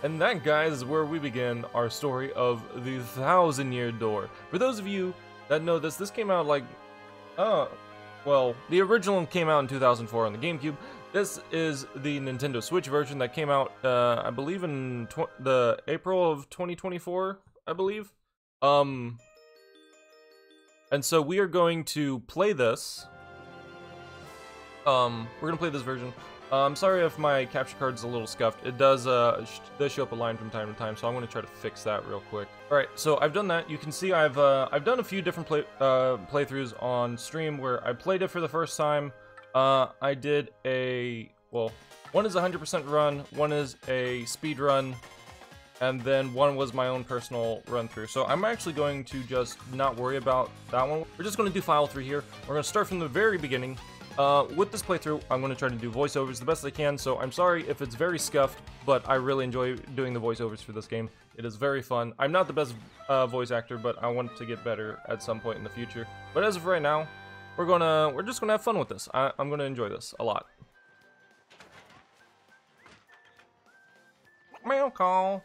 And that, guys, is where we begin our story of the 1,000-Year Door. For those of you that know this, this came out like, well, the original came out in 2004 on the GameCube. This is the Nintendo Switch version that came out, I believe in the April of 2024, I believe. And so we are going to play this. We're gonna play this version. I'm sorry if my capture card's a little scuffed. It does show up a line from time to time, so I'm gonna try to fix that real quick. All right, so I've done that. You can see I've done a few different playthroughs on stream where I played it for the first time. I did one is a 100% run, one is a speed run, and then one was my own personal run through. So I'm actually going to just not worry about that one. We're just going to do file 3 here. We're going to start from the very beginning. With this playthrough, I'm going to try to do voiceovers the best I can, so I'm sorry if it's very scuffed, but I really enjoy doing the voiceovers for this game. It is very fun. I'm not the best voice actor, but I want to get better at some point in the future. But as of right now, we're just gonna have fun with this. I'm gonna enjoy this a lot. Mail call.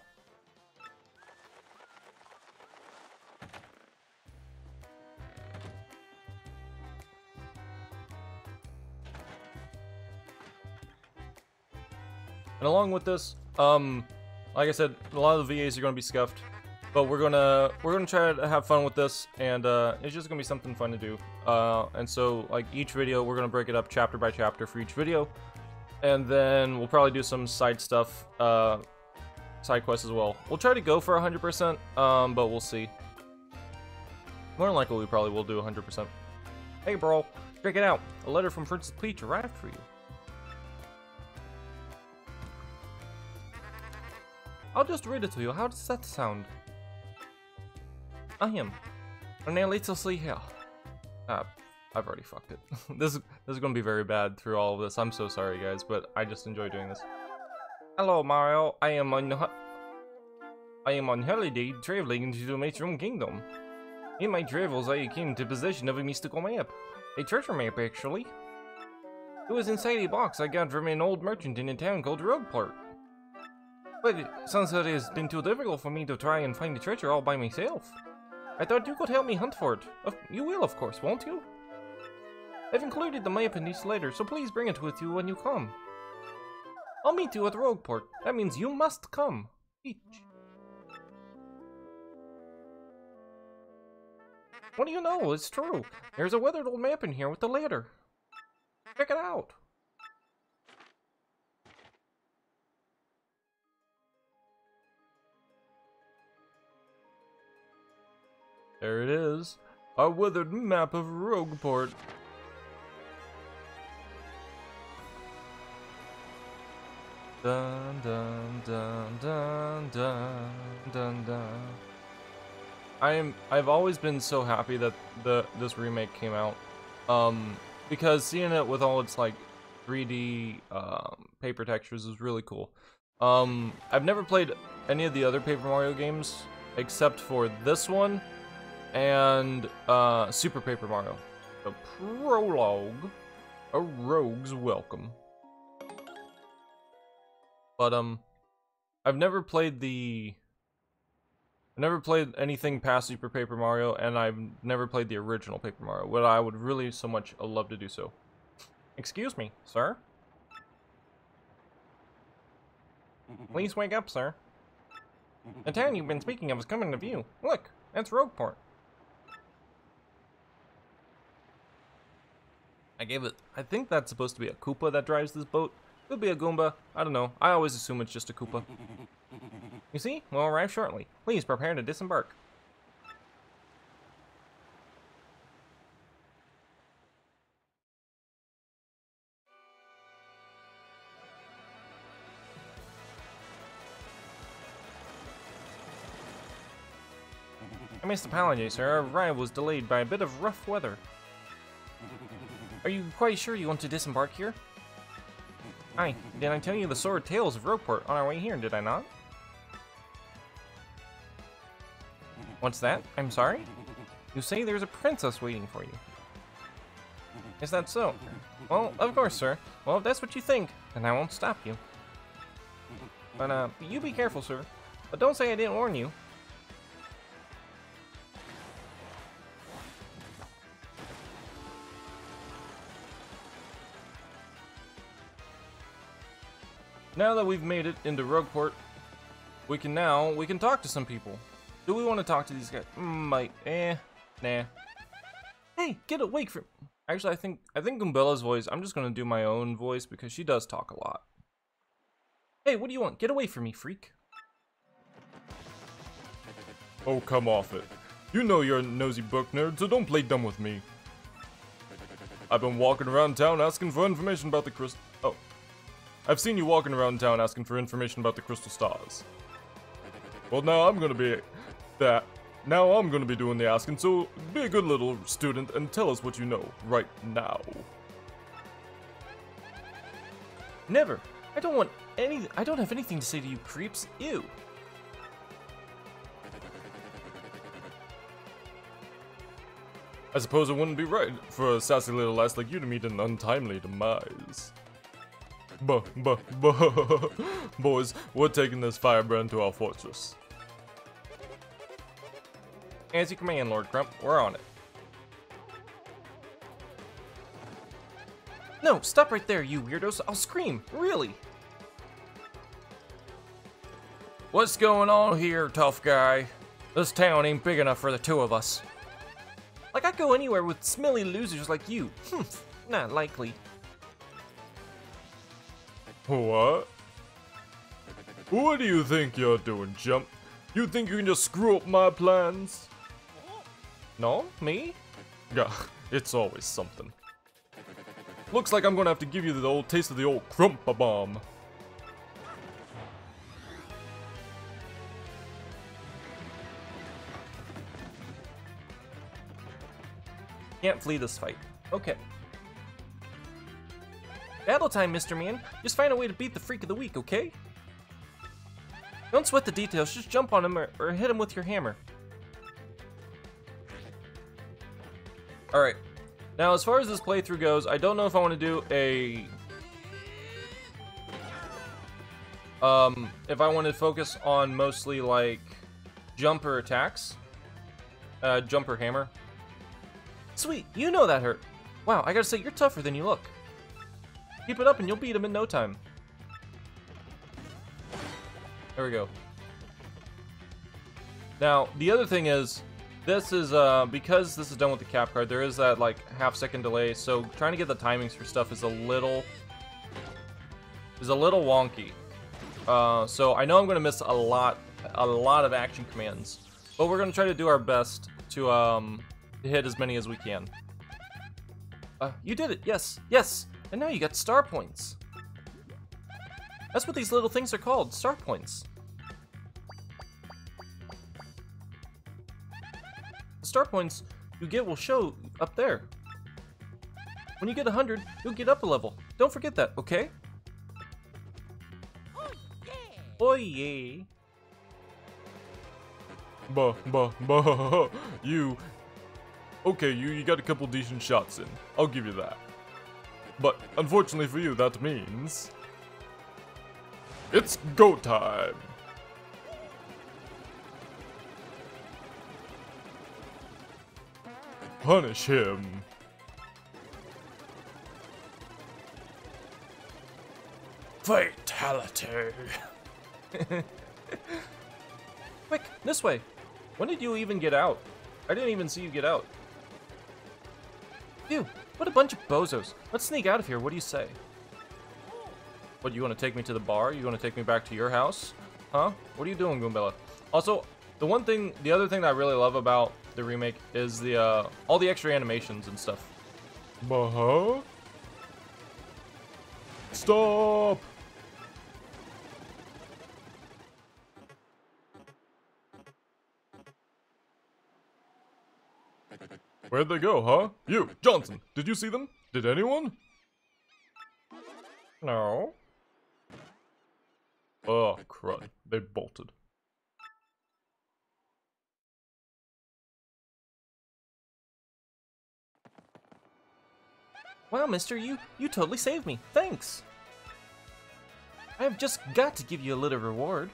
And along with this, like I said, a lot of the VAs are gonna be scuffed, but we're gonna try to have fun with this, and it's just gonna be something fun to do. And so, like, each video, we're gonna break it up chapter by chapter for each video, and then we'll probably do some side stuff, side quests as well. We'll try to go for 100%, but we'll see. More than likely, we probably will do 100%. Hey, bro, check it out. A letter from Princess Peach arrived for you. I'll just read it to you. How does that sound? I am. Here. I've already fucked it. This is gonna be very bad through all of this. I'm so sorry, guys, but I just enjoy doing this. Hello, Mario. I am on holiday traveling into the Mushroom Kingdom. In my travels, I came into possession of a mystical map. A treasure map, actually. It was inside a box I got from an old merchant in a town called Rogueport. But since it has been too difficult for me to try and find the treasure all by myself, I thought you could help me hunt for it. You will, of course, won't you? I've included the map in this letter, so please bring it with you when you come. I'll meet you at Rogueport. That means you must come. Peach. What do you know? It's true. There's a weathered old map in here with the letter. Check it out. There it is, a weathered map of Rogueport. Dun dun dun dun dun dun dun. I've always been so happy that this remake came out, because seeing it with all its like 3D paper textures is really cool. I've never played any of the other Paper Mario games except for this one. And Super Paper Mario, the Prologue, a rogue's welcome. But I've never played anything past Super Paper Mario, and I've never played the original Paper Mario, but I would really so much love to do so. Excuse me, sir. Please wake up, sir. The town you've been speaking of is coming to view. Look, that's Rogueport. I think that's supposed to be a Koopa that drives this boat. Could be a Goomba. I don't know. I always assume it's just a Koopa. You see? We'll arrive shortly. Please prepare to disembark. I missed apology, sir. Our ride was delayed by a bit of rough weather. Are you quite sure you want to disembark here? Aye, did I tell you the sordid tales of Rogueport on our way here, did I not? What's that? I'm sorry? You say there's a princess waiting for you. Is that so? Well, of course, sir. Well, if that's what you think, then I won't stop you. But you be careful, sir. But don't say I didn't warn you. Now that we've made it into Rogueport, we can talk to some people. Do we want to talk to these guys? Nah. Hey, get awake from. Actually, I think Gumbella's voice. I'm just gonna do my own voice because she does talk a lot. Hey, what do you want? Get away from me, freak. Oh, come off it. You know you're a nosy book nerd, so don't play dumb with me. I've been walking around town asking for information about the crystal. Oh. I've seen you walking around town asking for information about the crystal stars. Well, now I'm gonna be doing the asking, so be a good little student and tell us what you know right now. Never. I don't have anything to say to you creeps. Ew. I suppose it wouldn't be right for a sassy little lass like you to meet an untimely demise. Boys, we're taking this firebrand to our fortress. As you command, Lord Crump. We're on it. No, stop right there, you weirdos. I'll scream. Really? What's going on here, tough guy? This town ain't big enough for the two of us. Like, I'd go anywhere with smelly losers like you. Not likely. What? What do you think you're doing, Jump? You think you can just screw up my plans? No? Me? Yeah, it's always something. Looks like I'm gonna have to give you the old taste of the old Crump-a-bomb. Can't flee this fight. Okay. Battle time, Mr. Man. Just find a way to beat the freak of the week, okay? Don't sweat the details, just jump on him or hit him with your hammer. Alright. Now, as far as this playthrough goes, I don't know if I want to do a... if I want to focus on mostly, like, jumper attacks. Jumper hammer. Sweet, you know that hurt. Wow, I gotta say, you're tougher than you look. Keep it up and you'll beat him in no time. There we go. Now, the other thing is, this is, because this is done with the cap card, there is that, like, half-second delay, so trying to get the timings for stuff is a little wonky. So I know I'm gonna miss a lot of action commands, but we're gonna try to do our best to hit as many as we can. You did it, yes, yes! And now you got star points. That's what these little things are called, star points. The star points you get will show up there. When you get 100, you'll get up a level. Don't forget that, okay? Oh yeah. You. Okay, you got a couple decent shots in. I'll give you that. But unfortunately for you, that means it's go time. Punish him. Fatality. Quick, this way. When did you even get out? I didn't even see you get out. Phew, what a bunch of bozos. Let's sneak out of here, what do you say? What, you want to take me to the bar? You want to take me back to your house? Huh? What are you doing, Goombella? Also, the other thing that I really love about the remake is the, all the extra animations and stuff. Uh-huh? Stop! Where'd they go, huh? You, Johnson, did you see them? Did anyone? No. Oh, crud. They bolted. Wow, mister, you totally saved me. Thanks. I have just got to give you a little reward.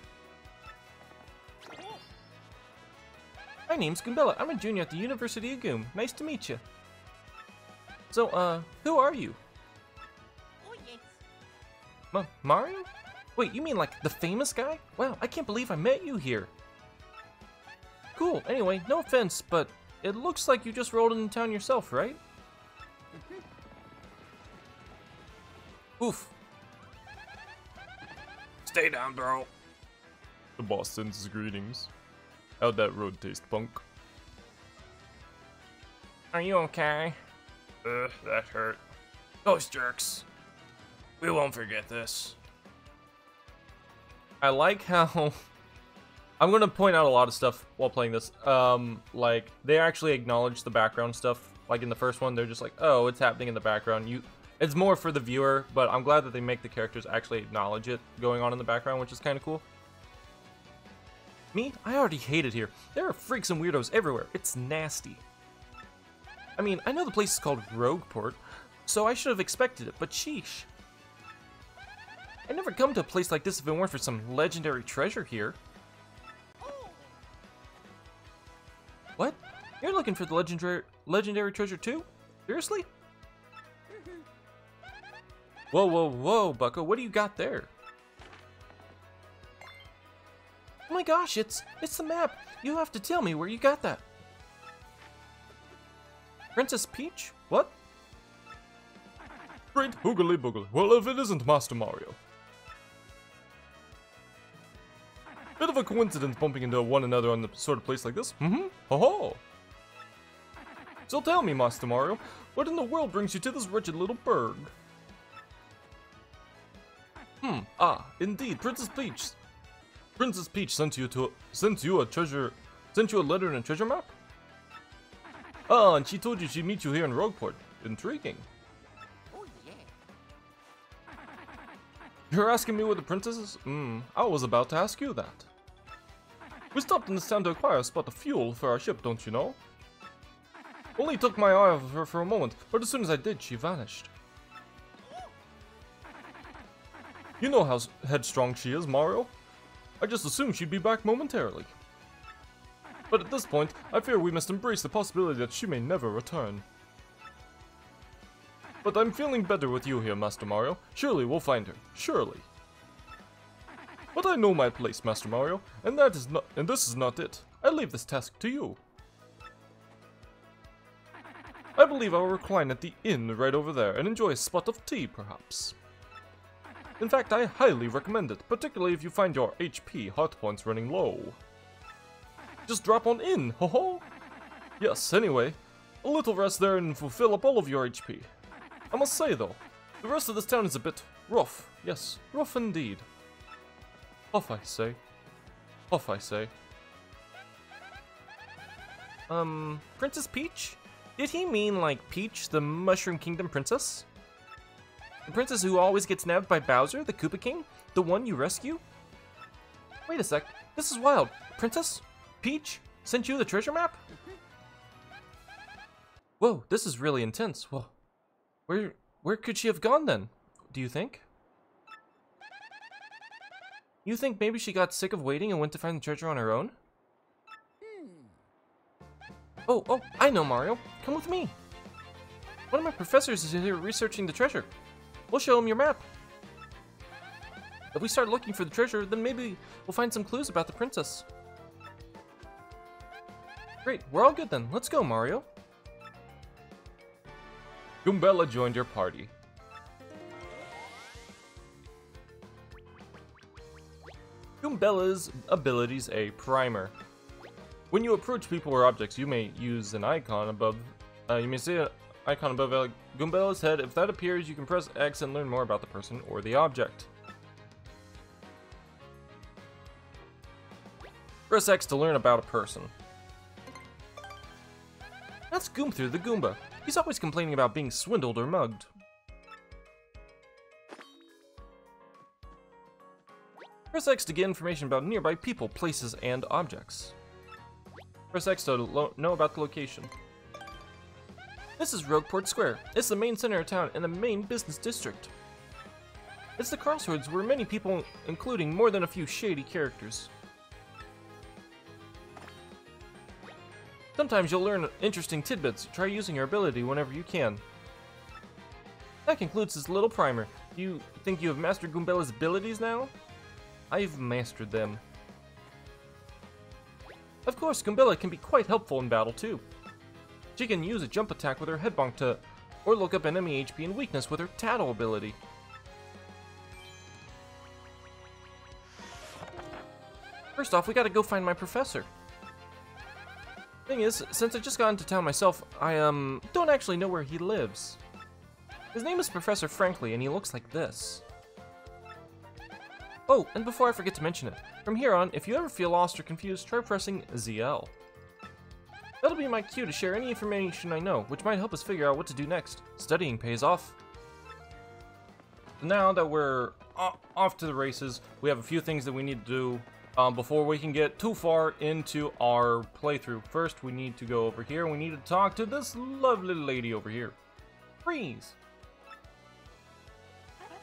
My name's Goombella. I'm a junior at the University of Goom. Nice to meet you. So, who are you? Oh, yes. Mario? Wait, you mean like the famous guy? Wow, I can't believe I met you here. Cool. Anyway, no offense, but it looks like you just rolled into town yourself, right? Oof. Stay down, bro. The boss sends his greetings. How'd that road taste, punk? Are you okay? That hurt. Those jerks. We won't forget this. I like how... I'm gonna point out a lot of stuff while playing this. Like, they actually acknowledge the background stuff. Like in the first one, they're just like, oh, it's happening in the background. It's more for the viewer, but I'm glad that they make the characters actually acknowledge it going on in the background, which is kind of cool. Me? I already hate it here. There are freaks and weirdos everywhere. It's nasty. I mean, I know the place is called Rogueport, so I should have expected it, but sheesh. I'd never come to a place like this if it weren't for some legendary treasure here. What? You're looking for the legendary treasure too? Seriously? Whoa, whoa, whoa, Bucko, what do you got there? Oh my gosh, it's the map. You have to tell me where you got that. Princess Peach? What? Great hoogly boogly. Well, if it isn't Master Mario. Bit of a coincidence bumping into one another on the sort of place like this. Ho-ho! So tell me, Master Mario, what in the world brings you to this wretched little burg? Indeed, Princess Peach. Princess Peach sent you a letter and a treasure map? Ah, and she told you she'd meet you here in Rogueport. Intriguing. Oh, yeah. You're asking me where the princess is? I was about to ask you that. We stopped in this town to acquire a spot of fuel for our ship, don't you know? Only took my eye off her for a moment, but as soon as I did, she vanished. You know how headstrong she is, Mario. I just assumed she'd be back momentarily. But at this point, I fear we must embrace the possibility that she may never return. But I'm feeling better with you here, Master Mario. Surely we'll find her. Surely. But I know my place, Master Mario, and this is not it. I leave this task to you. I believe I will recline at the inn right over there and enjoy a spot of tea, perhaps. In fact, I highly recommend it, particularly if you find your HP heart points running low. Just drop on in, ho-ho! Yes, anyway, a little rest there and will fill up all of your HP. I must say, though, the rest of this town is a bit rough. Yes, rough indeed. Off, I say. Off, I say. Princess Peach? Did he mean, like, Peach, the Mushroom Kingdom princess? The princess who always gets nabbed by Bowser, the Koopa King? The one you rescue? Wait a sec, this is wild. Princess Peach sent you the treasure map? Whoa, this is really intense. Well, where could she have gone then? Do you think? You think maybe she got sick of waiting and went to find the treasure on her own? Oh, I know, Mario. Come with me. One of my professors is here researching the treasure. We'll show him your map. If we start looking for the treasure, then maybe we'll find some clues about the princess. Great, we're all good then. Let's go, Mario. Goombella joined your party. Goombella's abilities a primer. When you approach people or objects, you may use an icon above. You may see an icon above Goombella's head. If that appears, you can press X and learn more about the person or the object. Press X to learn about a person. That's Goomthru the Goomba. He's always complaining about being swindled or mugged. Press X to get information about nearby people, places, and objects. Press X to know about the location. This is Rogueport Square. It's the main center of town and the main business district. It's the crossroads where many people, including more than a few shady characters. Sometimes you'll learn interesting tidbits. Try using your ability whenever you can. That concludes this little primer. Do you think you have mastered Goombella's abilities now? I've mastered them. Of course, Goombella can be quite helpful in battle too. She can use a jump attack with her head bonk or look up enemy HP and weakness with her tattle ability. First off, we gotta go find my professor. Thing is, since I just got into town myself, I don't actually know where he lives. His name is Professor Frankly, and he looks like this. Oh, and before I forget to mention it, from here on, if you ever feel lost or confused, try pressing ZL. That'll be my cue to share any information I know, which might help us figure out what to do next. Studying pays off. Now that we're off to the races, we have a few things that we need to do before we can get too far into our playthrough. First, we need to go over here. We need to talk to this lovely lady over here. Freeze!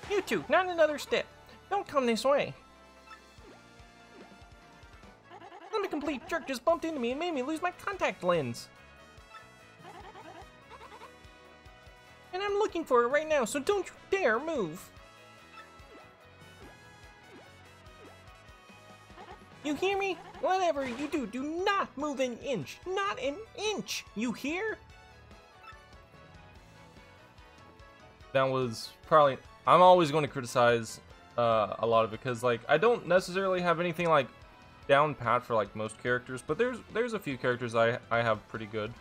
You two, not another step. Don't come this way. I'm a complete jerk, just bumped into me and made me lose my contact lens. And I'm looking for it right now, so don't you dare move. You hear me? Whatever you do, do not move an inch. Not an inch. You hear? That was probably... I'm always going to criticize a lot of it because, like, I don't necessarily have anything like down pat for like most characters, but there's a few characters I have pretty good.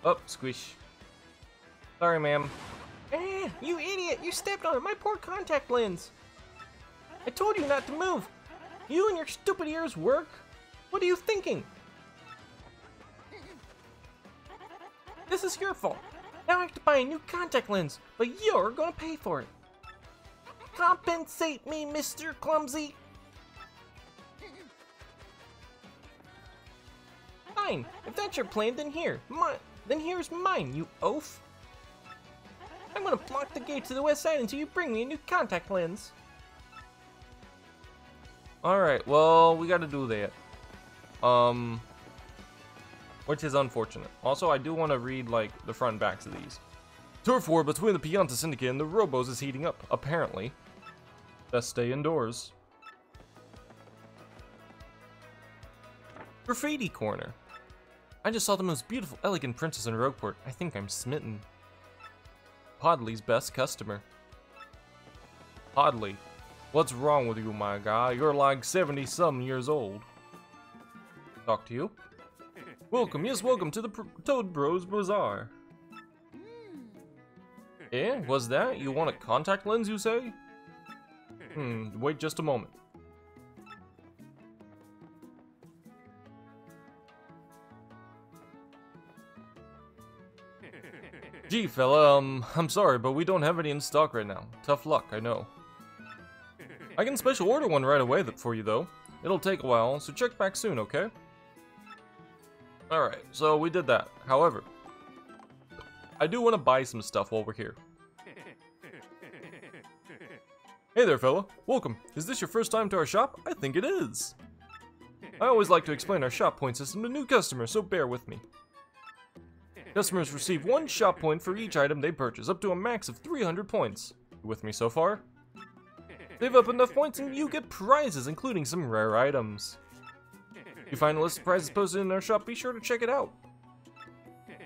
Oh, squish. Sorry, ma'am. Eh, you idiot! You stepped on it. My poor contact lens. I told you not to move. You and your stupid ears work. What are you thinking? This is your fault. Now I have to buy a new contact lens, but you're gonna pay for it. Compensate me, Mr. Clumsy. Fine. If that's your plan, then here's mine, you oaf. I'm gonna block the gate to the west side until you bring me a new contact lens. Alright, well, we gotta do that. Which is unfortunate. Also, I do want to read, like, the front and backs of these. Turf war between the Pianta Syndicate and the Robos is heating up, apparently. Best stay indoors. Graffiti Corner. I just saw the most beautiful, elegant princess in Rogueport. I think I'm smitten. Podley's best customer. Podley. What's wrong with you, my guy? You're like 70-some years old. Talk to you. Welcome, yes, welcome to the Toad Bros Bazaar. Eh, what's that? You want a contact lens, you say? Wait just a moment. Gee, fella, I'm sorry, but we don't have any in stock right now. Tough luck, I know. I can special order one right away for you, though. It'll take a while, so check back soon, okay? Alright, so we did that. However, I do want to buy some stuff while we're here. Hey there, fella. Welcome. Is this your first time to our shop? I think it is. I always like to explain our shop point system to new customers, so bear with me. Customers receive 1 shop point for each item they purchase, up to a max of 300 points. You with me so far? Save up enough points and you get prizes, including some rare items. If you find a list of prizes posted in our shop, be sure to check it out.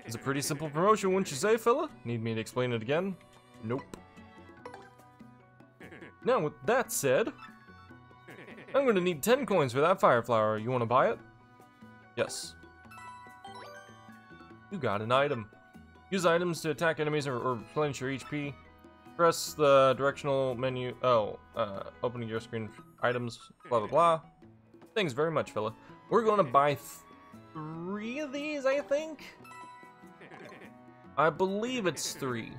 It's a pretty simple promotion, wouldn't you say, fella? Need me to explain it again? Nope. Now, with that said, I'm gonna need 10 coins for that fire flower. You wanna buy it? Yes. You got an item. Use items to attack enemies or replenish your HP. Press the directional menu. Opening your screen. Items. Blah blah blah. Thanks very much, fella. We're gonna buy 3 of these, I think. I believe it's 3.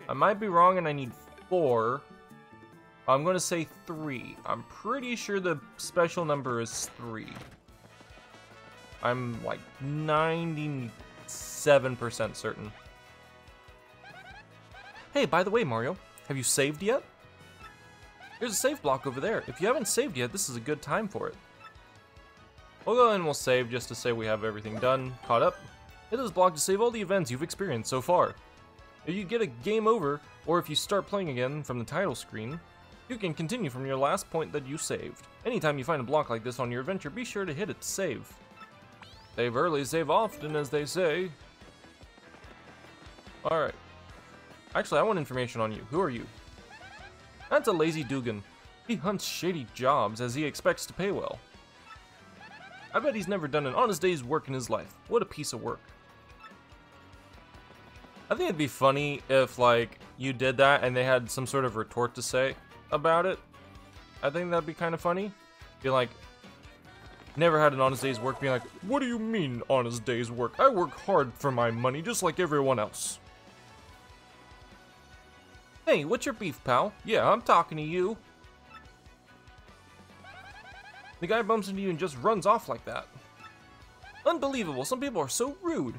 I might be wrong and I need 4. I'm gonna say 3. I'm pretty sure the special number is 3. I'm like 97% certain. Hey, by the way, Mario, have you saved yet? There's a save block over there. If you haven't saved yet, this is a good time for it. We'll go and we'll save just to say we have everything done, caught up. Hit this block to save all the events you've experienced so far. If you get a game over, or if you start playing again from the title screen, you can continue from your last point that you saved. Anytime you find a block like this on your adventure, be sure to hit it to save. Save early, save often, as they say. Alright. Actually, I want information on you. Who are you? That's a lazy Dugan. He hunts shady jobs as he expects to pay well. I bet he's never done an honest day's work in his life. What a piece of work. I think it'd be funny if, like, you did that and they had some sort of retort to say about it. I think that'd be kind of funny. Be like, never had an honest day's work, being like, what do you mean honest day's work? I work hard for my money just like everyone else. Hey, what's your beef, pal? Yeah, I'm talking to you. The guy bumps into you and just runs off like that. Unbelievable, some people are so rude.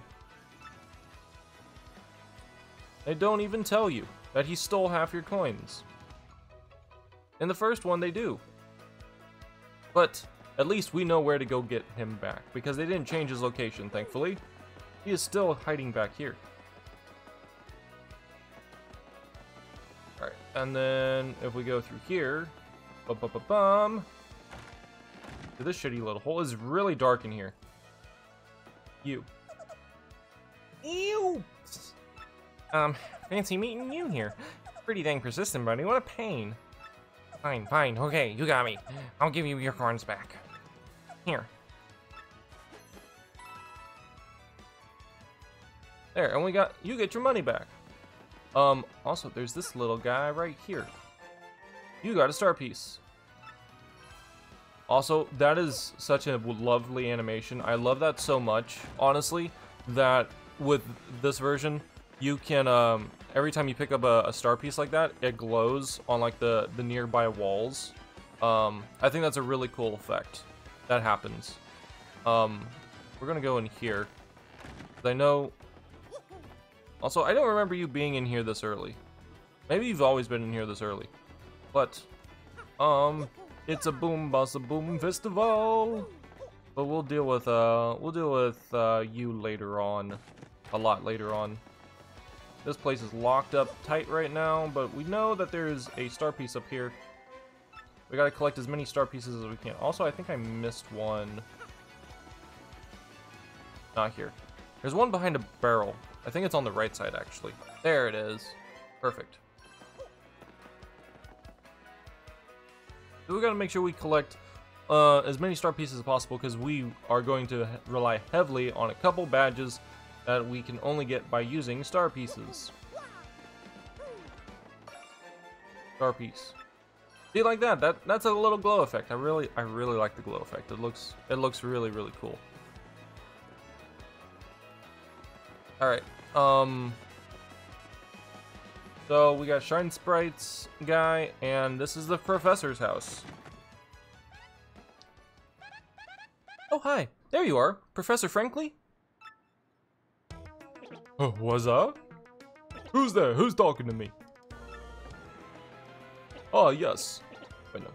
They don't even tell you that he stole half your coins. In the first one, they do. But at least we know where to go get him back, because they didn't change his location, thankfully. He is still hiding back here. Alright, and then if we go through here, to this shitty little hole. Is really dark in here. You. Ew! Fancy meeting you here. Pretty dang persistent, buddy. What a pain. Fine, fine. Okay, you got me. I'll give you your coins back. Here. There, and you get your money back. Also, there's this little guy right here. You got a star piece. Also, that is such a lovely animation. I love that so much, honestly, that with this version, you can, every time you pick up a star piece like that, it glows on, like, the nearby walls. I think that's a really cool effect that happens. We're gonna go in here. I know... Also, I don't remember you being in here this early. Maybe you've always been in here this early. But, it's a boom bust a boom festival. But we'll deal with you later on. A lot later on. This place is locked up tight right now, but we know that there's a star piece up here. We gotta collect as many star pieces as we can. Also, I think I missed one. Not here. There's one behind a barrel. I think it's on the right side, actually. There it is. Perfect. So we gotta make sure we collect as many star pieces as possible, because we are going to rely heavily on a couple badges that we can only get by using star pieces. Star piece. See, like that? That's a little glow effect. I really like the glow effect. It looks really, really cool. Alright, so we got Shine Sprites guy, and this is the professor's house. Oh, hi. There you are, Professor Frankly. Oh, what's up? Who's there? Who's talking to me? Oh, yes. Wait, no.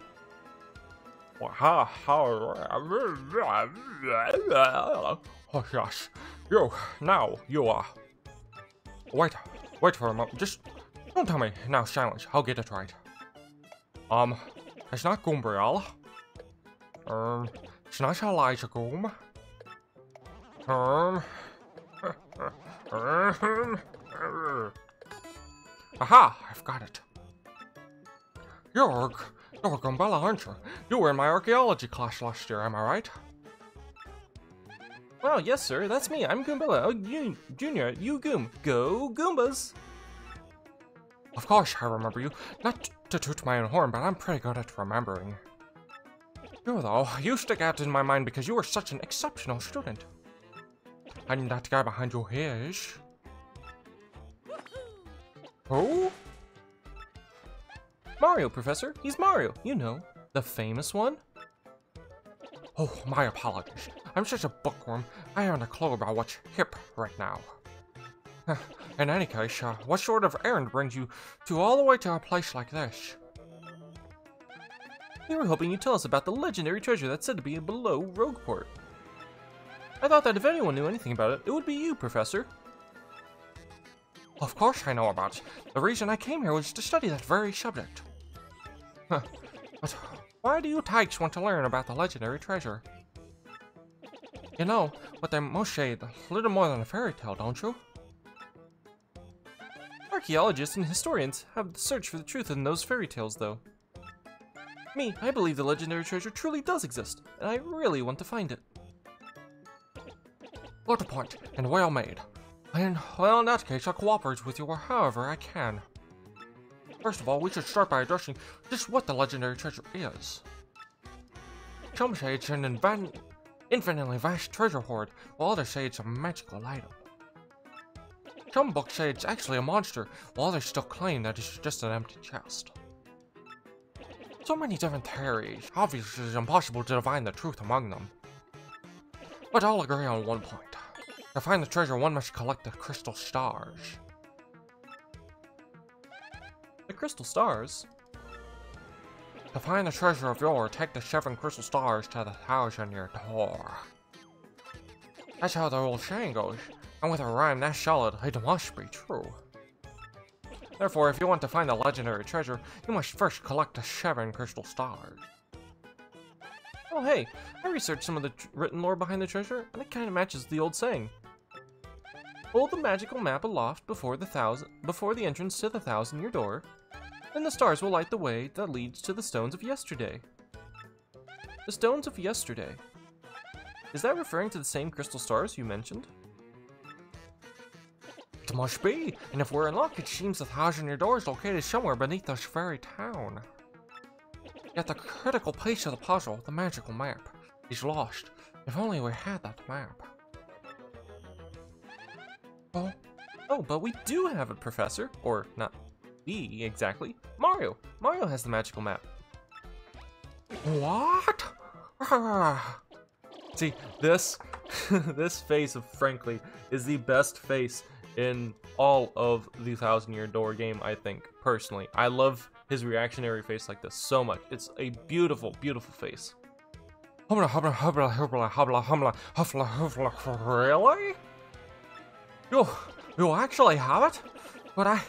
Oh, gosh. Yo, now, you are. Wait for a moment. Just don't tell me now, silence. I'll get it right. It's not Goombriel. It's not Elijah Goom. Aha! I've got it. You're Goombella, aren't you? You were in my archaeology class last year, am I right? Well, yes, sir. That's me. I'm Goombella. Oh, Junior, you Goom. Go Goombas! Of course, I remember you. Not to toot my own horn, but I'm pretty good at remembering. You, though, you stick out in my mind because you were such an exceptional student. And that guy behind you here is... Who? Mario, Professor. He's Mario. You know, the famous one. Oh, my apologies. I'm such a bookworm. I haven't a clue about what's hip right now. In any case, what sort of errand brings you all the way to a place like this? We were hoping you'd tell us about the legendary treasure that's said to be below Rogueport. I thought that if anyone knew anything about it, it would be you, Professor. Of course I know about it. The reason I came here was to study that very subject. But why do you tykes want to learn about the legendary treasure? You know what they most say, a little more than a fairy tale, don't you? Archaeologists and historians have searched for the truth in those fairy tales, though. Me, I believe the legendary treasure truly does exist, and I really want to find it. Good point, and well made. And, well, in that case, I'll cooperate with you however I can. First of all, we should start by addressing just what the legendary treasure is. Some say it's an infinitely vast treasure hoard, while others say it's a magical item. Some books say it's actually a monster, while others still claim that it's just an empty chest. So many different theories, obviously it's impossible to divine the truth among them. But I'll agree on one point. To find the treasure, one must collect the crystal stars. The crystal stars? To find the treasure of yore, take the 7 crystal stars to the house on your door. That's how the old saying goes, and with a rhyme that solid, it must be true. Therefore, if you want to find the legendary treasure, you must first collect the 7 crystal stars. Oh hey, I researched some of the written lore behind the treasure, and it kinda matches the old saying. Hold the magical map aloft before the entrance to the 1,000-year door, then the stars will light the way that leads to the stones of yesterday. The stones of yesterday. Is that referring to the same crystal stars you mentioned? It must be, and if we're in luck, it seems the 1,000-year door is located somewhere beneath this very town. Yet the critical piece of the puzzle, the magical map, is lost. If only we had that map. Oh, but we do have it, Professor. Or, not we, exactly. Mario! Mario has the magical map. What? See, this, this face of Frankly is the best face in all of the 1,000-year door game, I think, personally. I love his reactionary face like this so much. It's a beautiful, beautiful face. Really? You actually have it? But I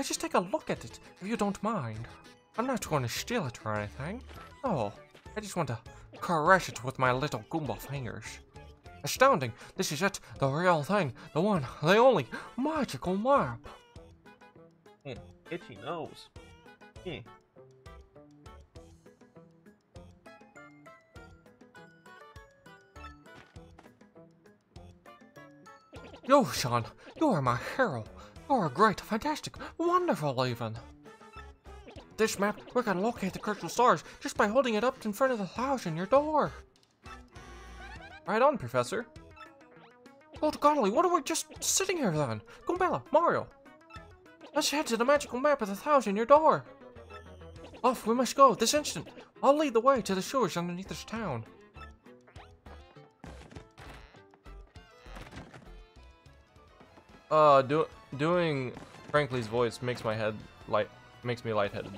just take a look at it, if you don't mind. I'm not going to steal it or anything. No, I just want to caress it with my little Goomba fingers. Astounding! This is it, the real thing, the one, the only magical map. Itchy nose. You, son, you are my hero. You're great, fantastic, wonderful even. This map, we're gonna locate the crystal stars just by holding it up in front of the 1,000-year door. Right on, Professor. Good golly, what are we just sitting here then? Goombella, Mario. Let's head to the magical map of the 1,000-year door. Off we must go, this instant. I'll lead the way to the sewers underneath this town. Doing Frankly's voice makes me lightheaded.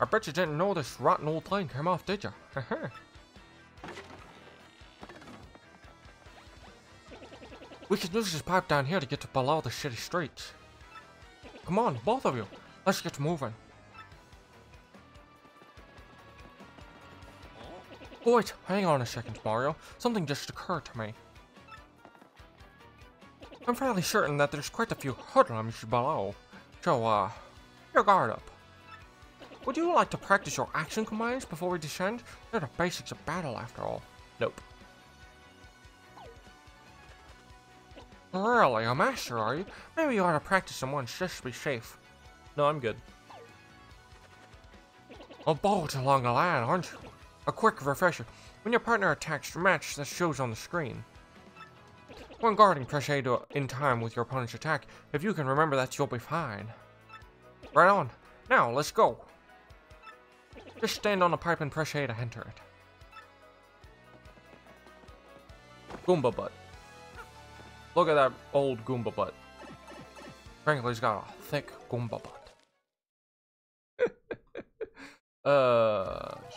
I bet you didn't know this rotten old plane came off, did you? We can use this pipe down here to get to below the city streets. Come on, both of you. Let's get moving. Wait, hang on a second, Mario. Something just occurred to me. I'm fairly certain that there's quite a few hoodlums below. So, your guard up. Would you like to practice your action commands before we descend? They're the basics of battle, after all. Nope. Really, a master, are you? Maybe you ought to practice some ones just to be safe. No, I'm good. A bolt along the line, aren't you? A quick refresher. When your partner attacks the match that shows on the screen. When guarding, press A in time with your opponent's attack. If you can remember that, you'll be fine. Right on. Now, let's go. Just stand on the pipe and press A to enter it. Goomba butt. Look at that old Goomba butt. Frankly's got a thick Goomba butt.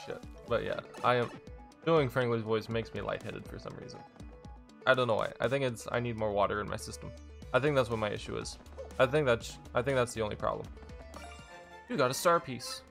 Shit. But yeah, doing Franklin's voice makes me lightheaded for some reason. I don't know why. I think I need more water in my system. I think that's what my issue is. I think that's the only problem. You got a star piece.